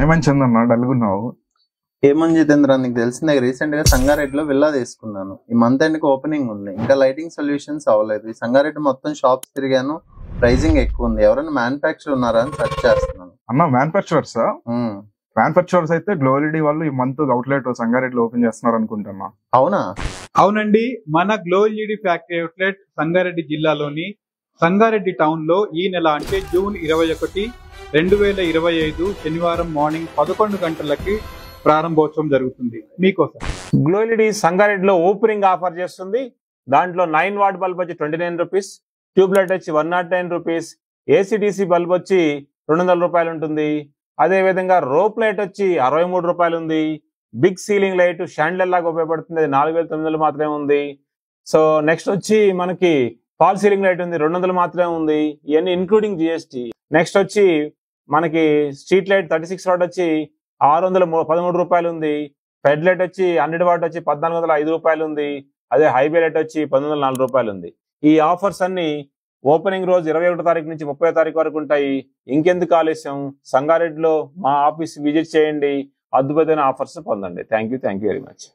ఏమని చందన్న డల్గున్నావు? ఏమని జితేంద్ర, నీకు తెలిసిందే రీసెంట్ గా సంగారెడ్డిలో విల్లా తీసుకున్నాను. ఈ మంత్ ఎండ్ కి ఓపెనింగ్ ఉంది, ఇంకా లైటింగ్ సొల్యూషన్స్ అవ్వలేదు. ఈ సంగారెడ్డి మొత్తం షాప్స్ తిరిగాను, ప్రైజింగ్ ఎక్కువ ఉంది. ఎవరైనా మ్యానుఫ్యాక్చర్ ఉన్నారా అని సెర్చ్ చేస్తున్నాను. అన్న మ్యానుఫ్యాక్చరర్స్ మ్యానుఫ్యాక్చరర్స్ అయితే గ్లోలిడీ వాళ్ళు ఈ మంత్ అవుట్లెట్ సంగారెడ్డిలో ఓపెన్ చేస్తున్నారు అనుకుంటున్నా. అవునా? అవునండి, మన glow LED factory outlet Sangareddy జిల్లాలోని సంగారెడ్డి టౌన్ లో ఈ నెల అంటే జూన్ 21, 2025 శనివారం మార్నింగ్ 11 గంటలకి ప్రారంభోత్సవం జరుగుతుంది. మీకోసం గ్లో ఎల్ఈడి సంగారెడ్డిలో ఓపెనింగ్ ఆఫర్ చేస్తుంది. దాంట్లో 9 వాట్ బల్బ్ వచ్చి 29 రూపీస్, ట్యూబ్ లైట్ వచ్చి 109 రూపీస్, ఏసీడీసీ బల్బ్ వచ్చి 200 రూపాయలు ఉంటుంది. అదేవిధంగా రోప్ లైట్ వచ్చి 63 రూపాయలు ఉంది. బిగ్ సీలింగ్ లైట్ షాండ్లర్ లాగా ఉపయోగపడుతుంది, అది 4900 మాత్రమే ఉంది. సో నెక్స్ట్ వచ్చి మనకి ఫాల్ సీలింగ్ లైట్ ఉంది, 200 మాత్రమే ఉంది. ఇవన్నీ ఇన్క్లూడింగ్ జిఎస్టీ. నెక్స్ట్ వచ్చి మనకి స్ట్రీట్ లైట్ 36 వాట్ వచ్చి 613 రూపాయలు ఉంది. ఫెడ్ లైట్ వచ్చి 100 వాట్ వచ్చి 1405 రూపాయలు ఉంది. అదే హైవే లైట్ వచ్చి 1904 రూపాయలు ఉంది. ఈ ఆఫర్స్ అన్ని ఓపెనింగ్ రోజు 21 తారీఖు నుంచి 30 తారీఖు వరకు ఉంటాయి. ఇంకెందుకు ఆలస్యం, సంగారెడ్డిలో మా ఆఫీస్ విజిట్ చేయండి, అద్భుతమైన ఆఫర్స్ పొందండి. Thank you very much.